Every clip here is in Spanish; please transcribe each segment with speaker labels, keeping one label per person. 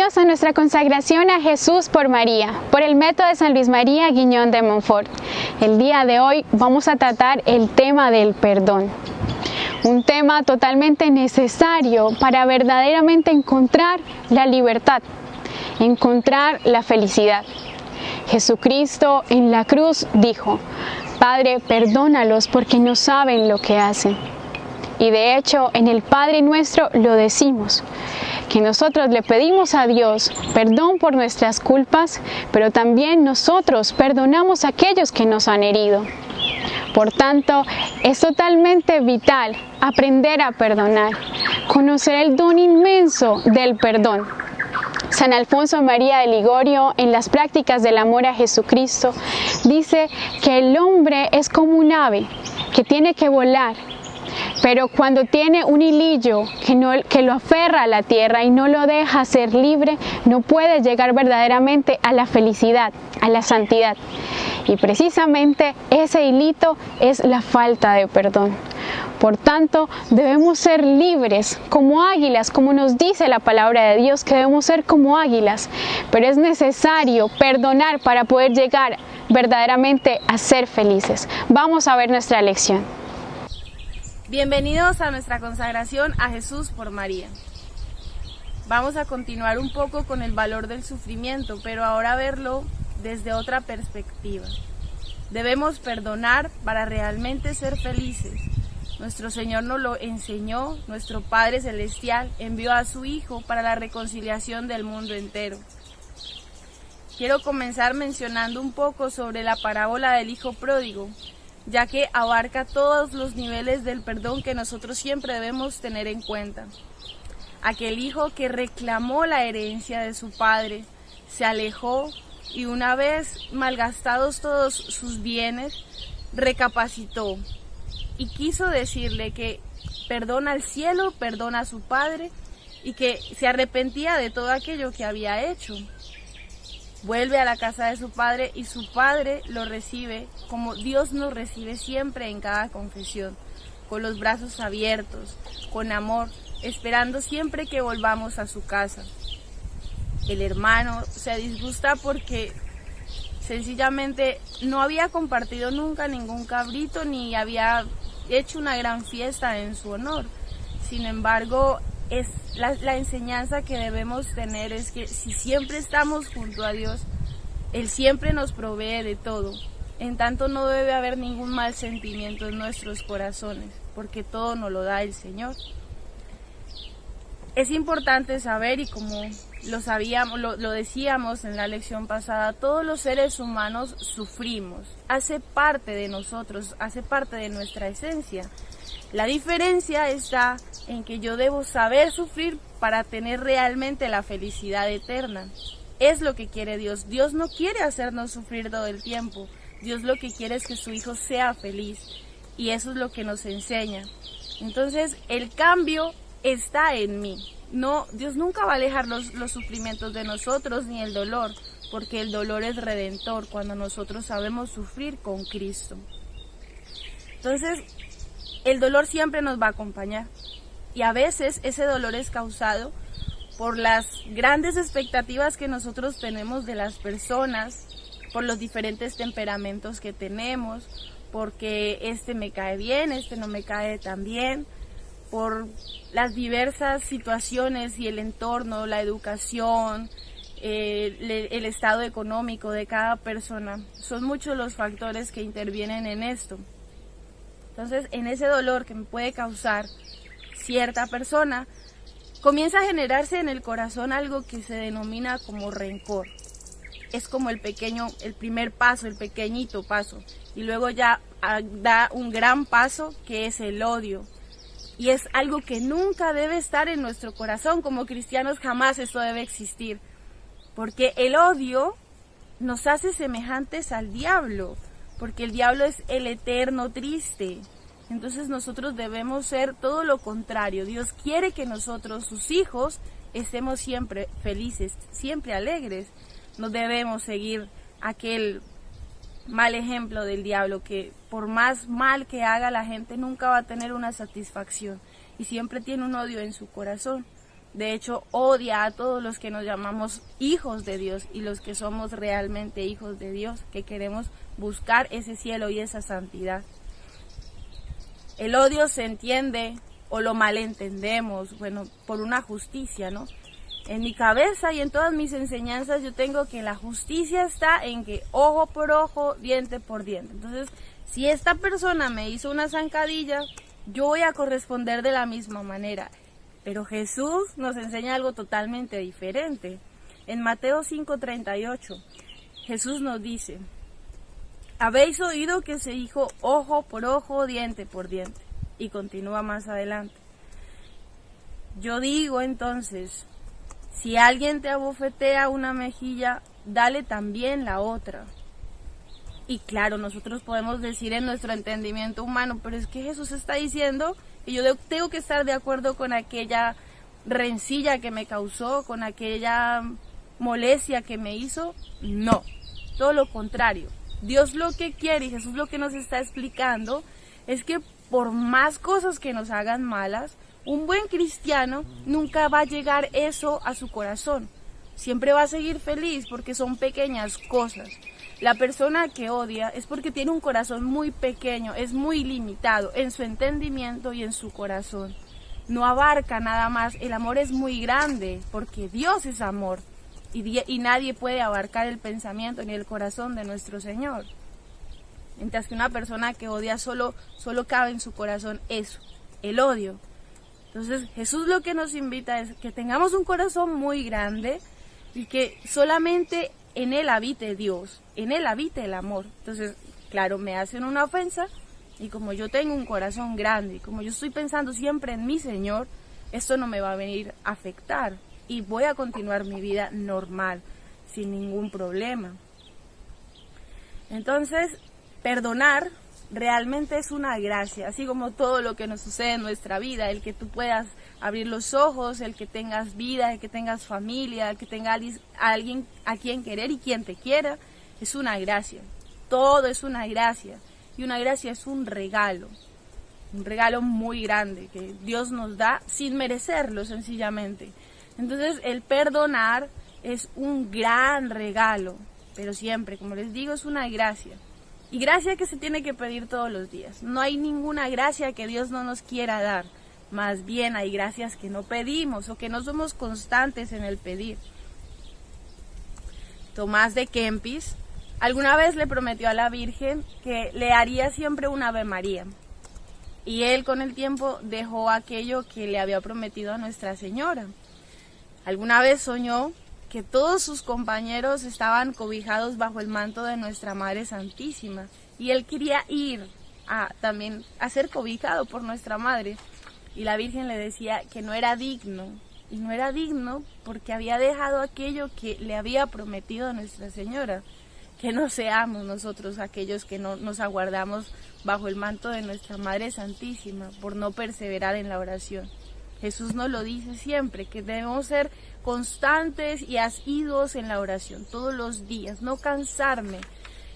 Speaker 1: Bienvenidos a nuestra consagración a Jesús por María, por el método de San Luis María Guiñón de Montfort. El día de hoy vamos a tratar el tema del perdón. Un tema totalmente necesario para verdaderamente encontrar la libertad, encontrar la felicidad. Jesucristo en la cruz dijo: Padre, perdónalos porque no saben lo que hacen. Y de hecho, en el Padre Nuestro lo decimos, que nosotros le pedimos a Dios perdón por nuestras culpas, pero también nosotros perdonamos a aquellos que nos han herido. Por tanto, es totalmente vital aprender a perdonar, conocer el don inmenso del perdón. San Alfonso María de Ligorio, en las prácticas del amor a Jesucristo, dice que el hombre es como un ave que tiene que volar, pero cuando tiene un hilillo que lo aferra a la tierra y no lo deja ser libre, no puede llegar verdaderamente a la felicidad, a la santidad. Y precisamente ese hilito es la falta de perdón. Por tanto, debemos ser libres como águilas, como nos dice la palabra de Dios, que debemos ser como águilas. Pero es necesario perdonar para poder llegar verdaderamente a ser felices. Vamos a ver nuestra lección.
Speaker 2: Bienvenidos a nuestra consagración a Jesús por María. Vamos a continuar un poco con el valor del sufrimiento, pero ahora verlo desde otra perspectiva. Debemos perdonar para realmente ser felices. Nuestro Señor nos lo enseñó, nuestro Padre Celestial envió a su Hijo para la reconciliación del mundo entero. Quiero comenzar mencionando un poco sobre la parábola del Hijo Pródigo, ya que abarca todos los niveles del perdón que nosotros siempre debemos tener en cuenta. Aquel hijo que reclamó la herencia de su padre, se alejó y una vez malgastados todos sus bienes, recapacitó y quiso decirle que perdona al cielo, perdona a su padre y que se arrepentía de todo aquello que había hecho. Vuelve a la casa de su padre y su padre lo recibe como Dios nos recibe siempre en cada confesión, con los brazos abiertos, con amor, esperando siempre que volvamos a su casa. El hermano se disgusta porque sencillamente no había compartido nunca ningún cabrito ni había hecho una gran fiesta en su honor. Sin embargo, la enseñanza que debemos tener es que si siempre estamos junto a Dios, Él siempre nos provee de todo. En tanto no debe haber ningún mal sentimiento en nuestros corazones, porque todo nos lo da el Señor. Es importante saber, y como lo decíamos en la lección pasada, todos los seres humanos sufrimos, hace parte de nosotros, hace parte de nuestra esencia. La diferencia está en que yo debo saber sufrir para tener realmente la felicidad eterna. Es lo que quiere Dios. Dios no quiere hacernos sufrir todo el tiempo. Dios lo que quiere es que su Hijo sea feliz. Y eso es lo que nos enseña. Entonces, el cambio está en mí. No, Dios nunca va a alejar los sufrimientos de nosotros ni el dolor, porque el dolor es redentor cuando nosotros sabemos sufrir con Cristo. Entonces, el dolor siempre nos va a acompañar y a veces ese dolor es causado por las grandes expectativas que nosotros tenemos de las personas, por los diferentes temperamentos que tenemos, porque este me cae bien, este no me cae tan bien, por las diversas situaciones y el entorno, la educación, el estado económico de cada persona. Son muchos los factores que intervienen en esto. Entonces, en ese dolor que me puede causar cierta persona, comienza a generarse en el corazón algo que se denomina como rencor. Es como el primer paso, el pequeñito paso, y luego ya da un gran paso que es el odio. Y es algo que nunca debe estar en nuestro corazón. Como cristianos jamás eso debe existir, porque el odio nos hace semejantes al diablo, porque el diablo es el eterno triste. Entonces nosotros debemos ser todo lo contrario. Dios quiere que nosotros, sus hijos, estemos siempre felices, siempre alegres. No debemos seguir aquel mal ejemplo del diablo, que por más mal que haga la gente nunca va a tener una satisfacción y siempre tiene un odio en su corazón. De hecho, odia a todos los que nos llamamos hijos de Dios y los que somos realmente hijos de Dios, que queremos buscar ese cielo y esa santidad. El odio se entiende o lo malentendemos, por una justicia, ¿no? En mi cabeza y en todas mis enseñanzas yo tengo que la justicia está en que ojo por ojo, diente por diente. Entonces, si esta persona me hizo una zancadilla, yo voy a corresponder de la misma manera. Pero Jesús nos enseña algo totalmente diferente. En Mateo 5:38, Jesús nos dice: habéis oído que se dijo ojo por ojo, diente por diente. Y continúa más adelante. Yo digo entonces, si alguien te abofetea una mejilla, dale también la otra. Y claro, nosotros podemos decir en nuestro entendimiento humano, pero es que Jesús está diciendo que yo tengo que estar de acuerdo con aquella rencilla que me causó, con aquella molestia que me hizo. No, todo lo contrario. Dios lo que quiere y Jesús lo que nos está explicando es que por más cosas que nos hagan malas, un buen cristiano nunca va a llegar eso a su corazón. Siempre va a seguir feliz porque son pequeñas cosas. La persona que odia es porque tiene un corazón muy pequeño, es muy limitado en su entendimiento y en su corazón. No abarca nada más, el amor es muy grande porque Dios es amor y nadie puede abarcar el pensamiento ni el corazón de nuestro Señor. Mientras que una persona que odia solo cabe en su corazón eso, el odio. Entonces Jesús lo que nos invita es que tengamos un corazón muy grande y que solamente en Él habite Dios, en Él habite el amor. Entonces, claro, me hacen una ofensa y como yo tengo un corazón grande y como yo estoy pensando siempre en mi Señor, esto no me va a venir a afectar y voy a continuar mi vida normal, sin ningún problema. Entonces, perdonar realmente es una gracia, así como todo lo que nos sucede en nuestra vida, el que tú puedas abrir los ojos, el que tengas vida, el que tengas familia, el que tengas a alguien a quien querer y quien te quiera, es una gracia. Todo es una gracia y una gracia es un regalo muy grande que Dios nos da sin merecerlo sencillamente. Entonces el perdonar es un gran regalo, pero siempre, como les digo, es una gracia. Y gracia que se tiene que pedir todos los días. No hay ninguna gracia que Dios no nos quiera dar. Más bien hay gracias que no pedimos o que no somos constantes en el pedir. Tomás de Kempis alguna vez le prometió a la Virgen que le haría siempre un Ave María. Y él con el tiempo dejó aquello que le había prometido a Nuestra Señora. Alguna vez soñó que todos sus compañeros estaban cobijados bajo el manto de Nuestra Madre Santísima y él quería ir también a ser cobijado por Nuestra Madre y la Virgen le decía que no era digno y no era digno porque había dejado aquello que le había prometido a Nuestra Señora, que no seamos nosotros aquellos que no nos aguardamos bajo el manto de Nuestra Madre Santísima por no perseverar en la oración. Jesús nos lo dice siempre, que debemos ser constantes y asiduos en la oración, todos los días, no cansarme.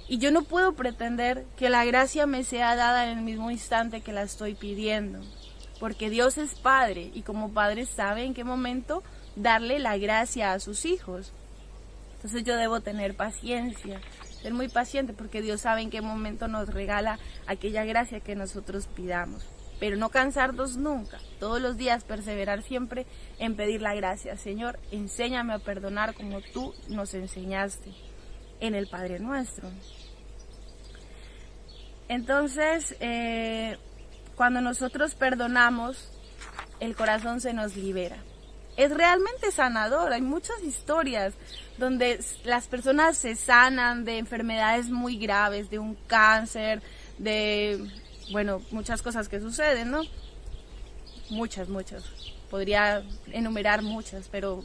Speaker 2: Y yo no puedo pretender que la gracia me sea dada en el mismo instante que la estoy pidiendo, porque Dios es Padre y como Padre sabe en qué momento darle la gracia a sus hijos. Entonces yo debo tener paciencia, ser muy paciente, porque Dios sabe en qué momento nos regala aquella gracia que nosotros pidamos. Pero no cansarnos nunca, todos los días perseverar siempre en pedir la gracia. Señor, enséñame a perdonar como tú nos enseñaste en el Padre Nuestro. Entonces, cuando nosotros perdonamos, el corazón se nos libera. Es realmente sanador, hay muchas historias donde las personas se sanan de enfermedades muy graves, de un cáncer, de... muchas cosas que suceden, ¿no? Muchas. Podría enumerar muchas, pero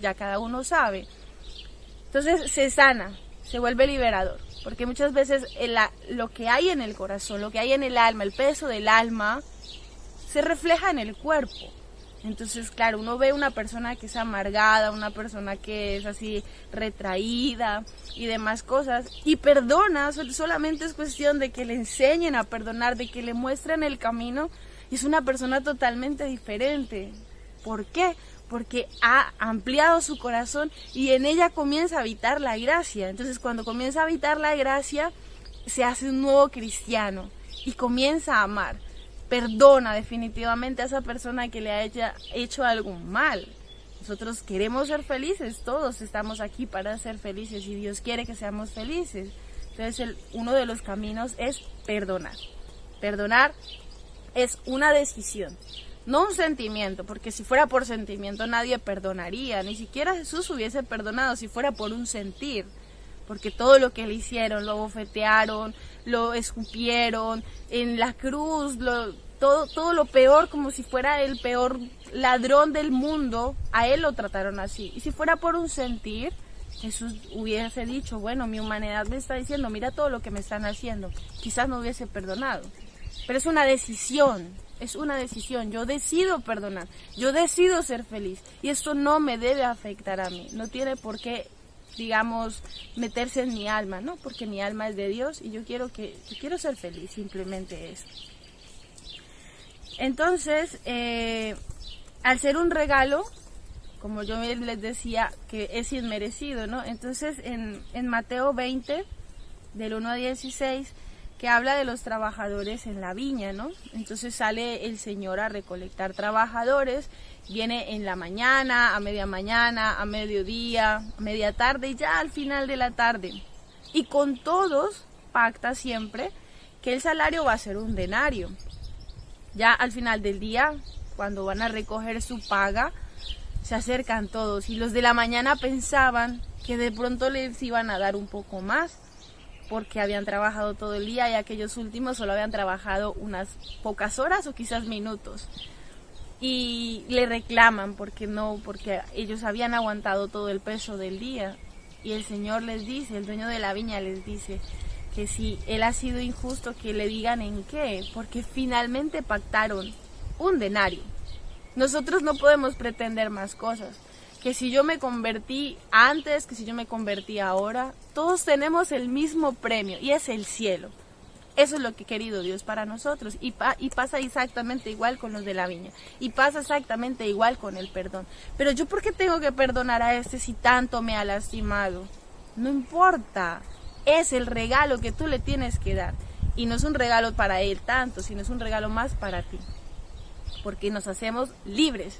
Speaker 2: ya cada uno sabe. Entonces se sana, se vuelve liberador, porque muchas veces lo que hay en el corazón, lo que hay en el alma, el peso del alma, se refleja en el cuerpo. Entonces, claro, uno ve una persona que es amargada, una persona que es así retraída y demás cosas, y perdona, solamente es cuestión de que le enseñen a perdonar, de que le muestren el camino, y es una persona totalmente diferente. ¿Por qué? porque ha ampliado su corazón y en ella comienza a habitar la gracia. Entonces cuando comienza a habitar la gracia, se hace un nuevo cristiano y comienza a amar. Perdona definitivamente a esa persona que le haya hecho algo mal. Nosotros queremos ser felices, todos estamos aquí para ser felices y Dios quiere que seamos felices. Entonces uno de los caminos es perdonar. Perdonar es una decisión, no un sentimiento, porque si fuera por sentimiento nadie perdonaría, ni siquiera Jesús hubiese perdonado si fuera por un sentir, porque todo lo que le hicieron, lo bofetearon, lo escupieron en la cruz, todo lo peor, como si fuera el peor ladrón del mundo, a él lo trataron así. Y si fuera por un sentir, Jesús hubiese dicho, bueno, mi humanidad me está diciendo, mira todo lo que me están haciendo, quizás no hubiese perdonado, pero es una decisión, yo decido perdonar, yo decido ser feliz, y esto no me debe afectar a mí, no tiene por qué, digamos, meterse en mi alma, ¿no? Porque mi alma es de Dios y yo quiero ser feliz, simplemente eso. Entonces, al ser un regalo, como yo les decía, que es inmerecido, ¿no? Entonces, en Mateo 20, del 1 a 16, que habla de los trabajadores en la viña, ¿no? Entonces sale el Señor a recolectar trabajadores, viene en la mañana, a media mañana, a mediodía, a media tarde y ya al final de la tarde. Y con todos pacta siempre que el salario va a ser un denario. Ya al final del día, cuando van a recoger su paga, se acercan todos y los de la mañana pensaban que de pronto les iban a dar un poco más porque habían trabajado todo el día y aquellos últimos solo habían trabajado unas pocas horas o quizás minutos. Y le reclaman porque ellos habían aguantado todo el peso del día. Y el Señor les dice, el dueño de la viña les dice que si Él ha sido injusto, que le digan en qué, porque finalmente pactaron un denario. Nosotros no podemos pretender más cosas. Que si yo me convertí antes, que si yo me convertí ahora, todos tenemos el mismo premio y es el cielo. Eso es lo que ha querido Dios para nosotros y pasa exactamente igual con los de la viña y pasa exactamente igual con el perdón. Pero yo, ¿por qué tengo que perdonar a este si tanto me ha lastimado? No importa, es el regalo que tú le tienes que dar y no es un regalo para él tanto, sino es un regalo más para ti, porque nos hacemos libres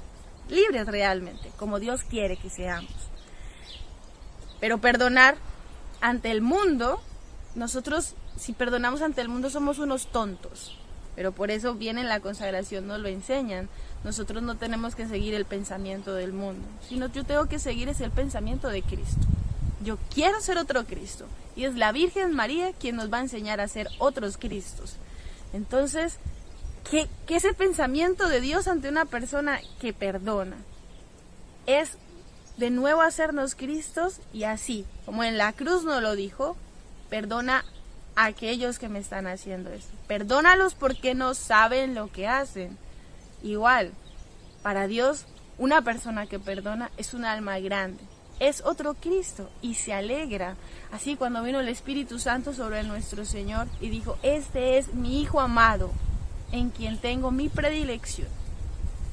Speaker 2: realmente, como Dios quiere que seamos. Pero perdonar ante el mundo, nosotros si perdonamos ante el mundo somos unos tontos, pero por eso viene en la consagración, nos lo enseñan. Nosotros no tenemos que seguir el pensamiento del mundo, sino yo tengo que seguir es el pensamiento de Cristo. Yo quiero ser otro Cristo y es la Virgen María quien nos va a enseñar a ser otros Cristos. Entonces, que ese pensamiento de Dios ante una persona que perdona es de nuevo hacernos Cristos y así, como en la cruz nos lo dijo, perdona a aquellos que me están haciendo esto. Perdónalos porque no saben lo que hacen. Igual, para Dios, una persona que perdona es un alma grande, es otro Cristo y se alegra. Así cuando vino el Espíritu Santo sobre nuestro Señor y dijo, este es mi Hijo amado, en quien tengo mi predilección.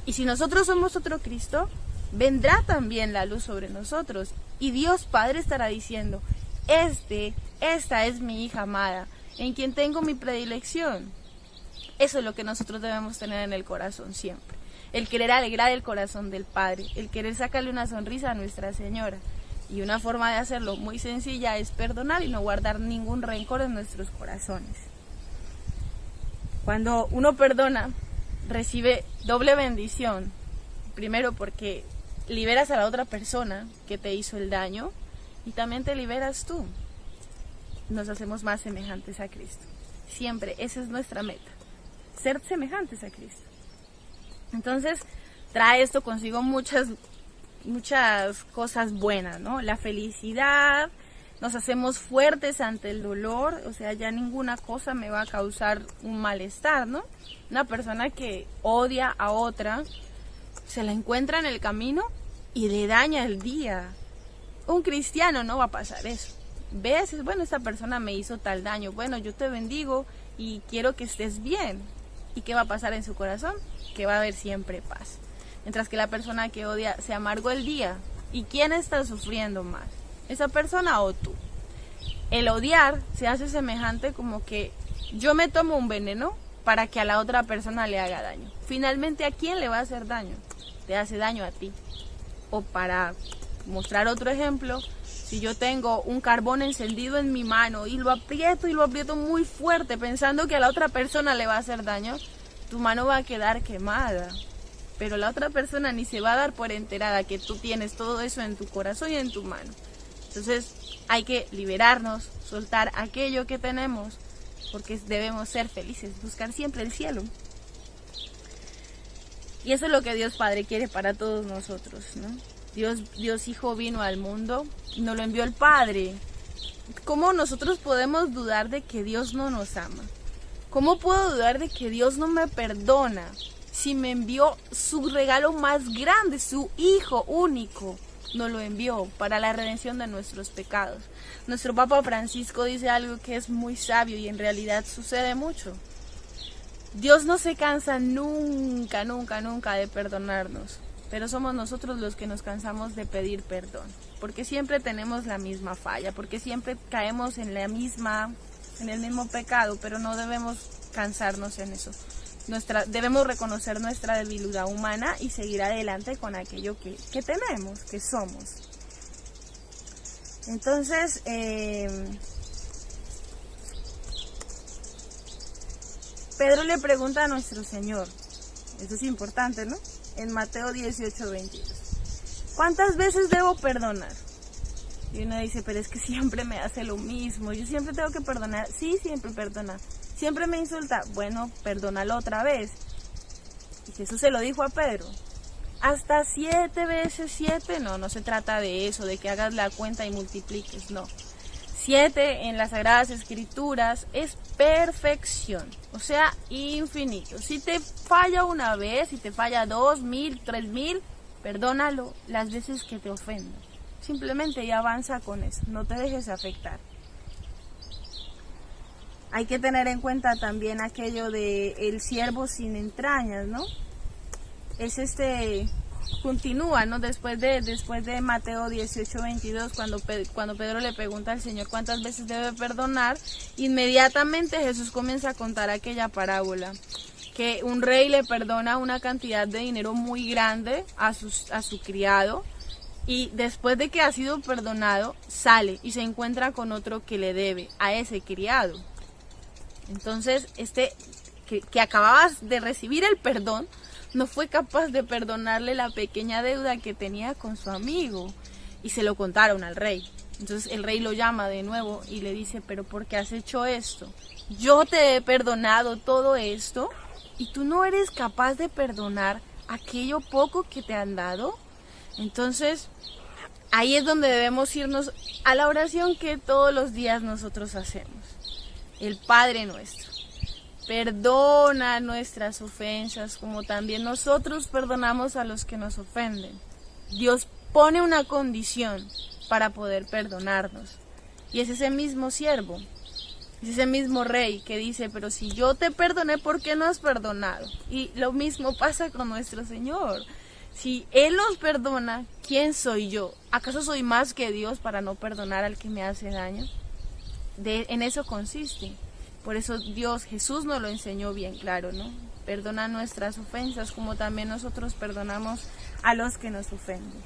Speaker 2: Y si nosotros somos otro Cristo, vendrá también la luz sobre nosotros y Dios Padre estará diciendo, esta es mi hija amada, en quien tengo mi predilección. Eso es lo que nosotros debemos tener en el corazón siempre, el querer alegrar el corazón del Padre, el querer sacarle una sonrisa a Nuestra Señora. Y una forma de hacerlo muy sencilla es perdonar y no guardar ningún rencor en nuestros corazones. Cuando uno perdona, recibe doble bendición. Primero porque liberas a la otra persona que te hizo el daño y también te liberas tú. Nos hacemos más semejantes a Cristo. Siempre, esa es nuestra meta, ser semejantes a Cristo. Entonces, trae esto consigo muchas cosas buenas, ¿no? La felicidad, nos hacemos fuertes ante el dolor, o sea, ya ninguna cosa me va a causar un malestar, ¿no? Una persona que odia a otra, se la encuentra en el camino y le daña el día. Un cristiano no va a pasar eso. Ves, bueno, esta persona me hizo tal daño, bueno, yo te bendigo y quiero que estés bien. ¿Y qué va a pasar en su corazón? Que va a haber siempre paz. mientras que la persona que odia se amargó el día. ¿Y quién está sufriendo más? ¿Esa persona o tú? El odiar se hace semejante como que yo me tomo un veneno para que a la otra persona le haga daño. Finalmente, ¿a quién le va a hacer daño? Te hace daño a ti. O para mostrar otro ejemplo, si yo tengo un carbón encendido en mi mano y lo aprieto muy fuerte pensando que a la otra persona le va a hacer daño, tu mano va a quedar quemada. Pero la otra persona ni se va a dar por enterada que tú tienes todo eso en tu corazón y en tu mano. Entonces hay que liberarnos, soltar aquello que tenemos, porque debemos ser felices, buscar siempre el cielo. Y eso es lo que Dios Padre quiere para todos nosotros, ¿no? Dios Hijo vino al mundo y nos lo envió el Padre. ¿Cómo nosotros podemos dudar de que Dios no nos ama? ¿Cómo puedo dudar de que Dios no me perdona si me envió su regalo más grande, su Hijo único? Nos lo envió para la redención de nuestros pecados. Nuestro Papa Francisco dice algo que es muy sabio y en realidad sucede mucho. Dios no se cansa nunca de perdonarnos, pero somos nosotros los que nos cansamos de pedir perdón, porque siempre tenemos la misma falla, porque siempre caemos en el mismo pecado, pero no debemos cansarnos en eso. Debemos reconocer nuestra debilidad humana y seguir adelante con aquello que tenemos, que somos. Entonces, Pedro le pregunta a nuestro Señor, eso es importante, ¿no? En Mateo 18:22, ¿cuántas veces debo perdonar? Y uno dice, pero es que siempre me hace lo mismo, yo siempre tengo que perdonar. Sí, siempre perdona. Siempre me insulta, bueno, perdónalo otra vez. Y Jesús se lo dijo a Pedro, hasta 7 veces 7, no se trata de eso, de que hagas la cuenta y multipliques, no. 7 en las Sagradas Escrituras es perfección, o sea, infinito. Si te falla una vez, si te falla 2000, 3000, perdónalo las veces que te ofenda. Simplemente y avanza con eso, no te dejes afectar. Hay que tener en cuenta también aquello de el siervo sin entrañas, ¿no? Es continúa, ¿no? Después de Mateo 18:22, cuando Pedro le pregunta al Señor cuántas veces debe perdonar, inmediatamente Jesús comienza a contar aquella parábola, que un rey le perdona una cantidad de dinero muy grande a su criado, y después de que ha sido perdonado, sale y se encuentra con otro que le debe a ese criado. Entonces, que acababa de recibir el perdón, no fue capaz de perdonarle la pequeña deuda que tenía con su amigo, y se lo contaron al rey. Entonces el rey lo llama de nuevo y le dice, pero ¿por qué has hecho esto? Yo te he perdonado todo esto y tú no eres capaz de perdonar aquello poco que te han dado. Entonces ahí es donde debemos irnos a la oración que todos los días nosotros hacemos. El Padre nuestro, perdona nuestras ofensas como también nosotros perdonamos a los que nos ofenden. Dios pone una condición para poder perdonarnos, y es ese mismo siervo, es ese mismo rey que dice, pero si yo te perdoné, ¿por qué no has perdonado? Y lo mismo pasa con nuestro Señor. Si Él nos perdona, ¿quién soy yo? ¿Acaso soy más que Dios para no perdonar al que me hace daño? En eso consiste. Por eso Jesús nos lo enseñó bien claro, ¿no? Perdona nuestras ofensas como también nosotros perdonamos a los que nos ofenden.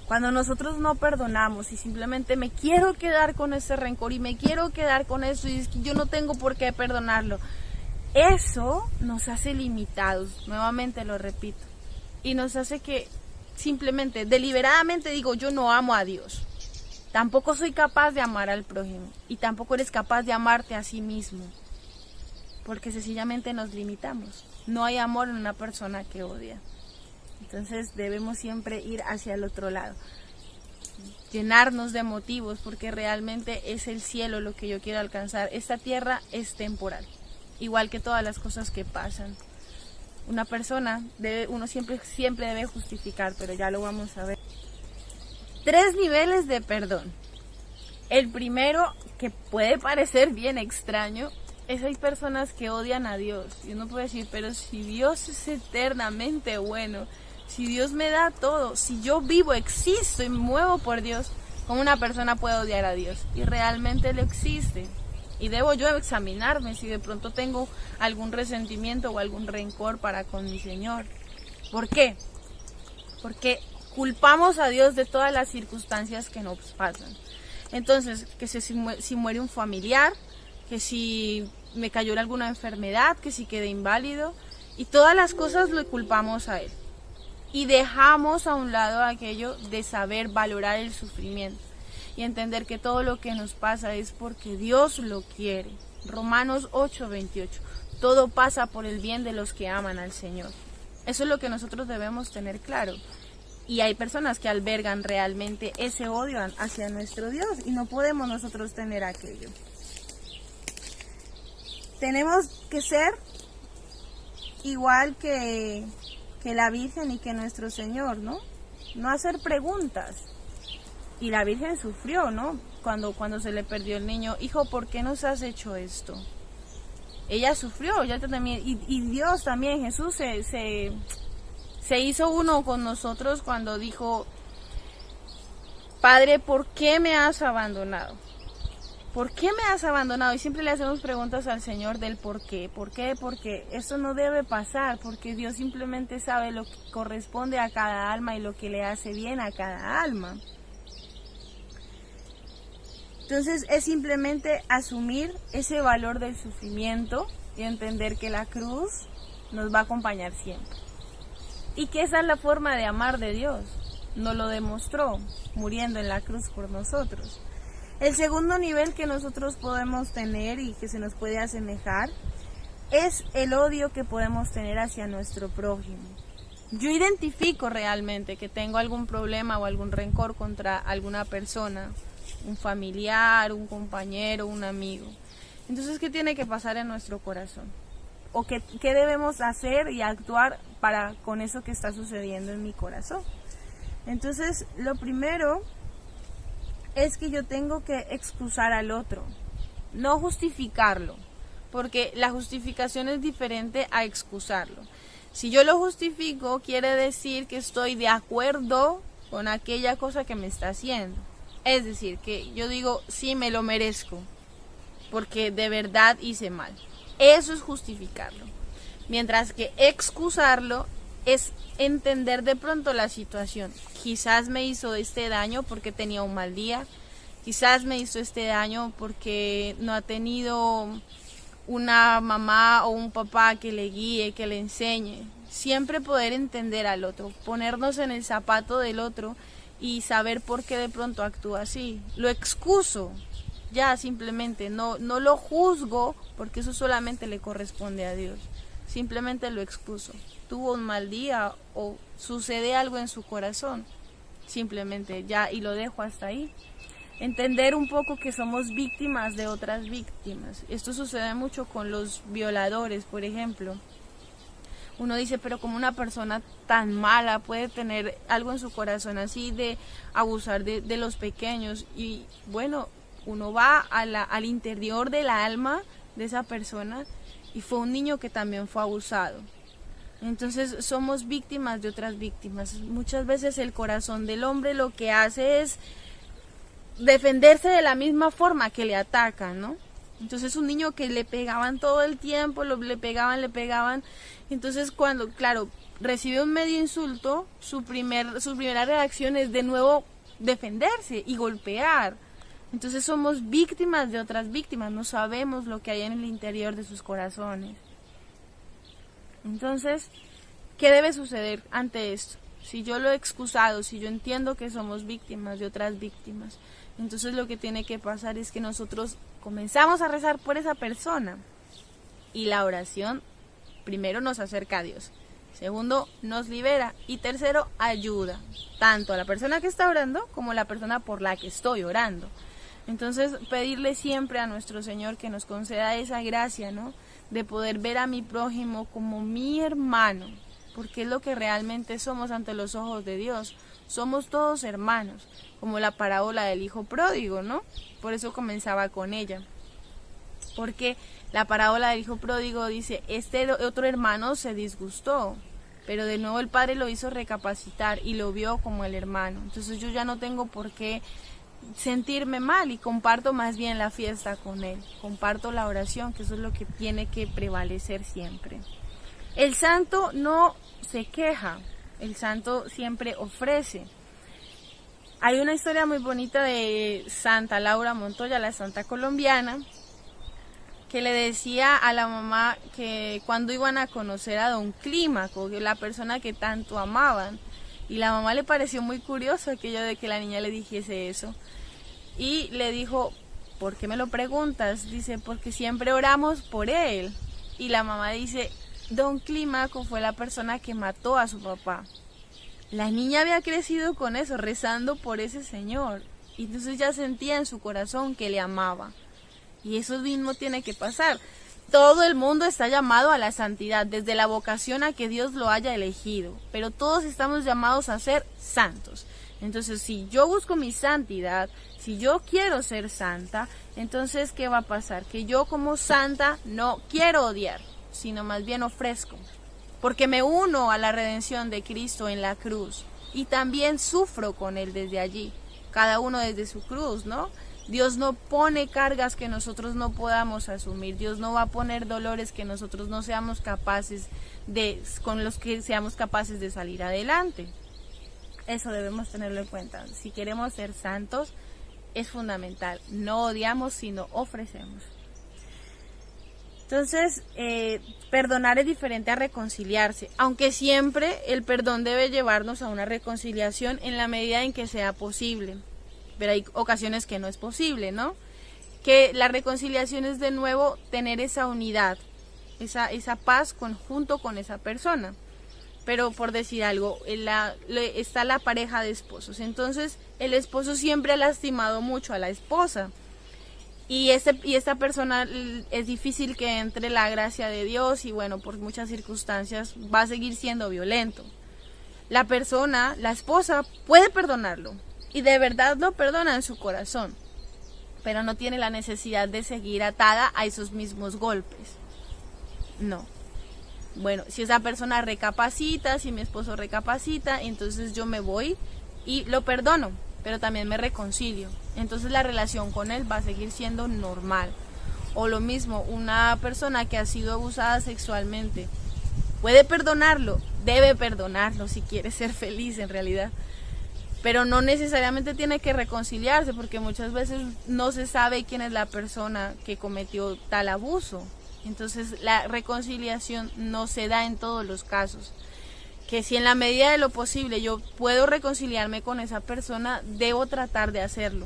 Speaker 2: Cuando nosotros no perdonamos y simplemente me quiero quedar con ese rencor y me quiero quedar con eso y es que yo no tengo por qué perdonarlo, eso nos hace limitados, nuevamente lo repito, y nos hace que simplemente, deliberadamente digo, yo no amo a Dios. Tampoco soy capaz de amar al prójimo y tampoco eres capaz de amarte a sí mismo, porque sencillamente nos limitamos. No hay amor en una persona que odia. Entonces debemos siempre ir hacia el otro lado, llenarnos de motivos, porque realmente es el cielo lo que yo quiero alcanzar. Esta tierra es temporal, igual que todas las cosas que pasan. Una persona, uno siempre debe justificar, pero ya lo vamos a ver. 3 niveles de perdón. El primero, que puede parecer bien extraño, hay personas que odian a Dios. Y uno puede decir, pero si Dios es eternamente bueno, si Dios me da todo, si yo vivo, existo y me muevo por Dios, ¿cómo una persona puede odiar a Dios? Y realmente Él existe. Y debo yo examinarme si de pronto tengo algún resentimiento o algún rencor para con mi Señor. ¿Por qué? Porque culpamos a Dios de todas las circunstancias que nos pasan. Entonces, que si muere un familiar, que si me cayó alguna enfermedad, que si quedé inválido, y todas las cosas le culpamos a Él. Y dejamos a un lado aquello de saber valorar el sufrimiento y entender que todo lo que nos pasa es porque Dios lo quiere. Romanos 8:28. Todo pasa por el bien de los que aman al Señor. Eso es lo que nosotros debemos tener claro. Y hay personas que albergan realmente ese odio hacia nuestro Dios y no podemos nosotros tener aquello. Tenemos que ser igual que la Virgen y que nuestro Señor, ¿no? No hacer preguntas. Y la Virgen sufrió, ¿no? Cuando se le perdió el niño. Hijo, ¿por qué nos has hecho esto? Ella sufrió, y Dios también, Jesús se hizo uno con nosotros cuando dijo, Padre, ¿por qué me has abandonado? ¿Por qué me has abandonado? Y siempre le hacemos preguntas al Señor del por qué. ¿Por qué? Porque esto no debe pasar, porque Dios simplemente sabe lo que corresponde a cada alma y lo que le hace bien a cada alma. Entonces es simplemente asumir ese valor del sufrimiento y entender que la cruz nos va a acompañar siempre. Y que esa es la forma de amar de Dios. Nos lo demostró muriendo en la cruz por nosotros. El segundo nivel que nosotros podemos tener y que se nos puede asemejar es el odio que podemos tener hacia nuestro prójimo. Yo identifico realmente que tengo algún problema o algún rencor contra alguna persona, un familiar, un compañero, un amigo. Entonces, ¿qué tiene que pasar en nuestro corazón? ¿O qué debemos hacer y actuar con eso que está sucediendo en mi corazón? Entonces, lo primero es que yo tengo que excusar al otro, no justificarlo, porque la justificación es diferente a excusarlo. Si yo lo justifico, quiere decir que estoy de acuerdo con aquella cosa que me está haciendo. Es decir, que yo digo, sí, me lo merezco, porque de verdad hice mal. Eso es justificarlo. Mientras que excusarlo es entender de pronto la situación. Quizás me hizo este daño porque tenía un mal día. Quizás me hizo este daño porque no ha tenido una mamá o un papá que le guíe, que le enseñe. Siempre poder entender al otro, ponernos en el zapato del otro y saber por qué de pronto actúa así. Lo excuso, ya simplemente, no lo juzgo porque eso solamente le corresponde a Dios. Simplemente lo excuso. Tuvo un mal día o sucede algo en su corazón, simplemente ya, y lo dejo hasta ahí. Entender un poco que somos víctimas de otras víctimas. Esto sucede mucho con los violadores, por ejemplo. Uno dice, pero como una persona tan mala puede tener algo en su corazón así de abusar de los pequeños. Y bueno, uno va al interior del alma de esa persona y fue un niño que también fue abusado. Entonces somos víctimas de otras víctimas. Muchas veces el corazón del hombre lo que hace es defenderse de la misma forma que le atacan, ¿no? Entonces un niño que le pegaban todo el tiempo, le pegaban. Entonces cuando, claro, recibe un medio insulto, su primera reacción es de nuevo defenderse y golpear. Entonces somos víctimas de otras víctimas, no sabemos lo que hay en el interior de sus corazones. Entonces, ¿qué debe suceder ante esto? Si yo lo he excusado, si yo entiendo que somos víctimas de otras víctimas, entonces lo que tiene que pasar es que nosotros comenzamos a rezar por esa persona. Y la oración, primero, nos acerca a Dios. Segundo, nos libera. Y tercero, ayuda. Tanto a la persona que está orando como a la persona por la que estoy orando. Entonces, pedirle siempre a nuestro Señor que nos conceda esa gracia, ¿no? De poder ver a mi prójimo como mi hermano, porque es lo que realmente somos ante los ojos de Dios. Somos todos hermanos, como la parábola del hijo pródigo, ¿no? Por eso comenzaba con ella. Porque la parábola del hijo pródigo dice, este otro hermano se disgustó, pero de nuevo el padre lo hizo recapacitar y lo vio como el hermano. Entonces yo ya no tengo por qué sentirme mal y comparto más bien la fiesta con él, comparto la oración, que eso es lo que tiene que prevalecer siempre. El santo no se queja, el santo siempre ofrece. Hay una historia muy bonita de Santa Laura Montoya, la santa colombiana, que le decía a la mamá que cuando iban a conocer a don Clímaco, la persona que tanto amaban, y la mamá le pareció muy curioso aquello de que la niña le dijese eso, y le dijo, ¿por qué me lo preguntas? Dice, porque siempre oramos por él. Y la mamá dice, don Clímaco fue la persona que mató a su papá. La niña había crecido con eso, rezando por ese señor, y entonces ya sentía en su corazón que le amaba. Y eso mismo tiene que pasar. Todo el mundo está llamado a la santidad, desde la vocación a que Dios lo haya elegido, pero todos estamos llamados a ser santos. Entonces, si yo busco mi santidad, si yo quiero ser santa, entonces, ¿qué va a pasar? Que yo como santa no quiero odiar, sino más bien ofrezco, porque me uno a la redención de Cristo en la cruz y también sufro con Él desde allí, cada uno desde su cruz, ¿no? Dios no pone cargas que nosotros no podamos asumir. Dios no va a poner dolores que nosotros no seamos capaces con los que seamos capaces de salir adelante. Eso debemos tenerlo en cuenta. Si queremos ser santos, es fundamental. No odiamos, sino ofrecemos. Entonces, perdonar es diferente a reconciliarse, aunque siempre el perdón debe llevarnos a una reconciliación en la medida en que sea posible. Pero hay ocasiones que no es posible, ¿no? Que la reconciliación es de nuevo tener esa unidad, esa paz junto con esa persona. Pero por decir algo, está la pareja de esposos. Entonces, el esposo siempre ha lastimado mucho a la esposa. Y esta persona es difícil que entre la gracia de Dios y bueno, por muchas circunstancias va a seguir siendo violento. La esposa puede perdonarlo. Y de verdad lo perdona en su corazón, pero no tiene la necesidad de seguir atada a esos mismos golpes. No. Bueno, si esa persona recapacita, si mi esposo recapacita, entonces yo me voy y lo perdono, pero también me reconcilio. Entonces la relación con él va a seguir siendo normal. O lo mismo, una persona que ha sido abusada sexualmente, puede perdonarlo, debe perdonarlo si quiere ser feliz en realidad. Pero no necesariamente tiene que reconciliarse, porque muchas veces no se sabe quién es la persona que cometió tal abuso. Entonces la reconciliación no se da en todos los casos. Que si en la medida de lo posible yo puedo reconciliarme con esa persona, debo tratar de hacerlo,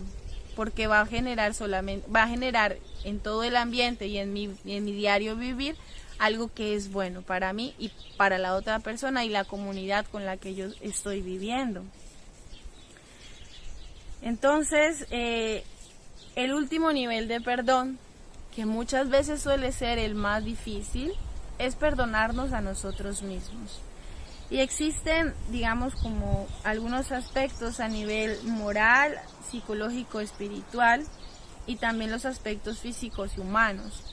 Speaker 2: porque va a generar en todo el ambiente y en mi diario vivir algo que es bueno para mí y para la otra persona y la comunidad con la que yo estoy viviendo. Entonces, el último nivel de perdón, que muchas veces suele ser el más difícil, es perdonarnos a nosotros mismos. Y existen, digamos, como algunos aspectos a nivel moral, psicológico, espiritual y también los aspectos físicos y humanos.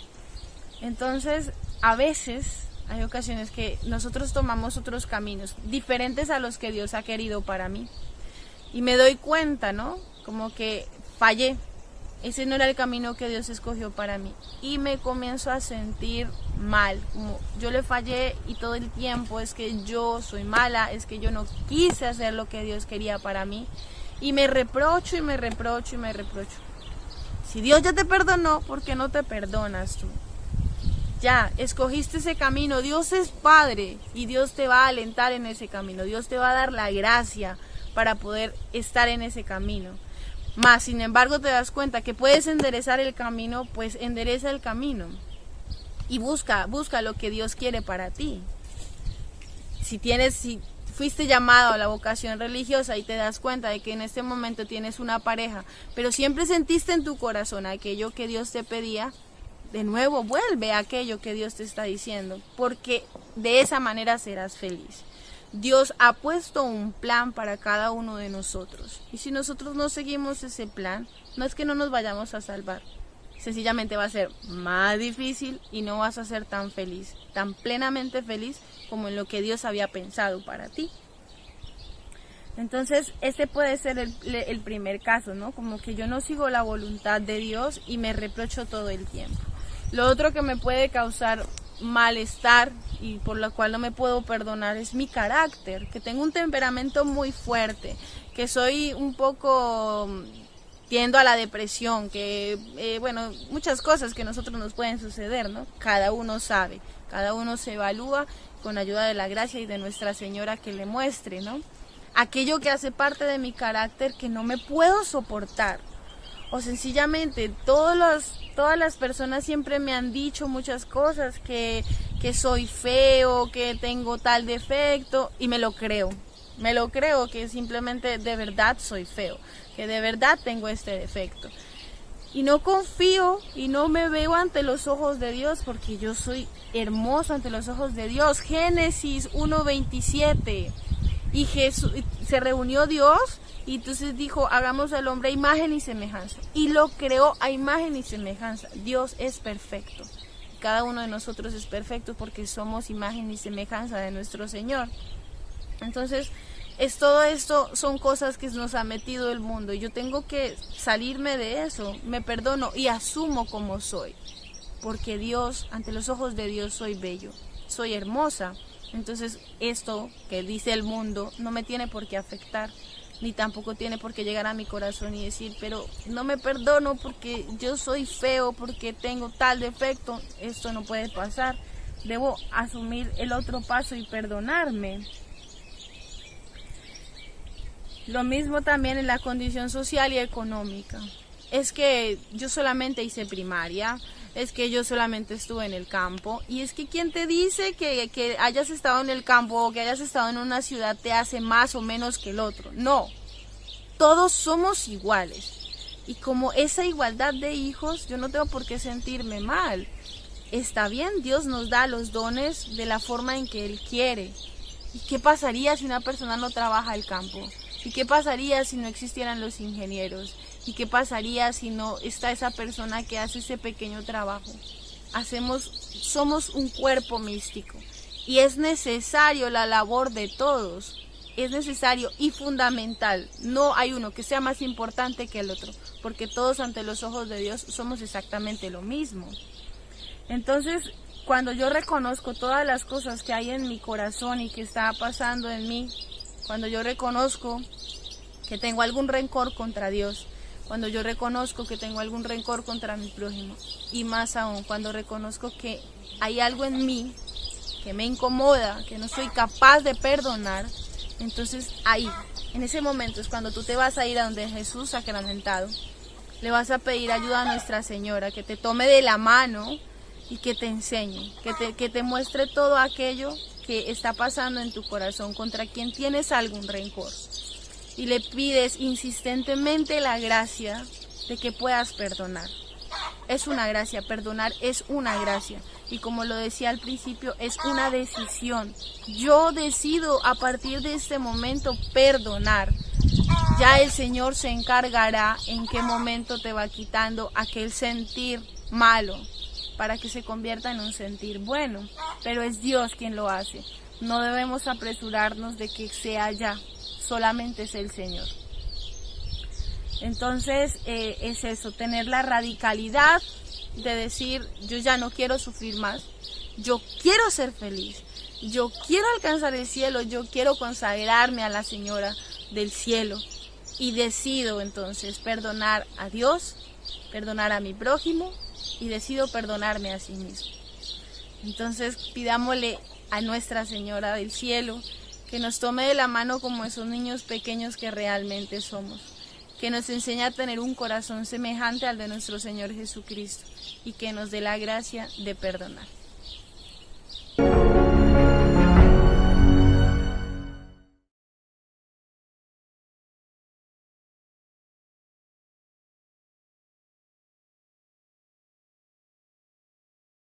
Speaker 2: Entonces, a veces hay ocasiones que nosotros tomamos otros caminos diferentes a los que Dios ha querido para mí. Y me doy cuenta, ¿no? Como que fallé. Ese no era el camino que Dios escogió para mí. Y me comienzo a sentir mal. Como yo le fallé y todo el tiempo es que yo soy mala, es que yo no quise hacer lo que Dios quería para mí. Y me reprocho y me reprocho y me reprocho. Si Dios ya te perdonó, ¿por qué no te perdonas tú? Ya, escogiste ese camino. Dios es Padre y Dios te va a alentar en ese camino. Dios te va a dar la gracia para poder estar en ese camino. Más, sin embargo, te das cuenta que puedes enderezar el camino, pues endereza el camino. Y busca lo que Dios quiere para ti. Si fuiste llamado a la vocación religiosa y te das cuenta de que en este momento tienes una pareja, pero siempre sentiste en tu corazón aquello que Dios te pedía, de nuevo vuelve a aquello que Dios te está diciendo, porque de esa manera serás feliz. Dios ha puesto un plan para cada uno de nosotros. Y si nosotros no seguimos ese plan, no es que no nos vayamos a salvar, sencillamente va a ser más difícil y no vas a ser tan feliz, tan plenamente feliz como en lo que Dios había pensado para ti. Entonces, este puede ser el primer caso, ¿no? Como que yo no sigo la voluntad de Dios y me reprocho todo el tiempo. Lo otro que me puede causar malestar y por lo cual no me puedo perdonar es mi carácter, que tengo un temperamento muy fuerte, que soy un poco tiendo a la depresión, que bueno, muchas cosas que a nosotros nos pueden suceder, ¿no? Cada uno sabe, cada uno se evalúa con ayuda de la gracia y de Nuestra Señora que le muestre, ¿no? Aquello que hace parte de mi carácter que no me puedo soportar. O sencillamente todas las personas siempre me han dicho muchas cosas, que soy feo, que tengo tal defecto, y me lo creo que simplemente de verdad soy feo, que de verdad tengo este defecto. Y no confío y no me veo ante los ojos de Dios, porque yo soy hermoso ante los ojos de Dios. Génesis 1:27. Y Jesús, se reunió Dios y entonces dijo, hagamos al hombre a imagen y semejanza. Y lo creó a imagen y semejanza. Dios es perfecto. Cada uno de nosotros es perfecto porque somos imagen y semejanza de nuestro Señor. Entonces, todo esto son cosas que nos ha metido el mundo y yo tengo que salirme de eso. Me perdono y asumo como soy. Porque Dios, ante los ojos de Dios, soy bello, soy hermosa. Entonces esto que dice el mundo no me tiene por qué afectar, ni tampoco tiene por qué llegar a mi corazón y decir, pero no me perdono porque yo soy feo, porque tengo tal defecto. Esto no puede pasar. Debo asumir el otro paso y perdonarme. Lo mismo también en la condición social y económica. Es que yo solamente hice primaria, es que yo solamente estuve en el campo, y es que quien te dice que hayas estado en el campo o que hayas estado en una ciudad te hace más o menos que el otro. No, todos somos iguales, y como esa igualdad de hijos yo no tengo por qué sentirme mal. Está bien, Dios nos da los dones de la forma en que Él quiere. ¿Y qué pasaría si una persona no trabaja el campo? ¿Y qué pasaría si no existieran los ingenieros? ¿Y qué pasaría si no está esa persona que hace ese pequeño trabajo? Somos un cuerpo místico y es necesario la labor de todos. Es necesario y fundamental. No hay uno que sea más importante que el otro, porque todos ante los ojos de Dios somos exactamente lo mismo. Entonces, cuando yo reconozco todas las cosas que hay en mi corazón y que está pasando en mí, cuando yo reconozco que tengo algún rencor contra Dios, cuando yo reconozco que tengo algún rencor contra mi prójimo, y más aún cuando reconozco que hay algo en mí que me incomoda, que no soy capaz de perdonar, entonces ahí, en ese momento es cuando tú te vas a ir a donde Jesús sacramentado, le vas a pedir ayuda a Nuestra Señora, que te tome de la mano y que te enseñe, que te muestre todo aquello que está pasando en tu corazón, contra quien tienes algún rencor. Y le pides insistentemente la gracia de que puedas perdonar. Es una gracia, perdonar es una gracia. Y como lo decía al principio, es una decisión. Yo decido a partir de este momento perdonar. Ya el Señor se encargará en qué momento te va quitando aquel sentir malo para que se convierta en un sentir bueno. Pero es Dios quien lo hace. No debemos apresurarnos de que sea ya. Solamente es el Señor. Entonces es eso, tener la radicalidad de decir, yo ya no quiero sufrir más, yo quiero ser feliz, yo quiero alcanzar el cielo, yo quiero consagrarme a la Señora del cielo, y decido entonces perdonar a Dios, perdonar a mi prójimo, y decido perdonarme a sí mismo. Entonces pidámosle a Nuestra Señora del cielo que nos tome de la mano como esos niños pequeños que realmente somos, que nos enseñe a tener un corazón semejante al de nuestro Señor Jesucristo y que nos dé la gracia de perdonar.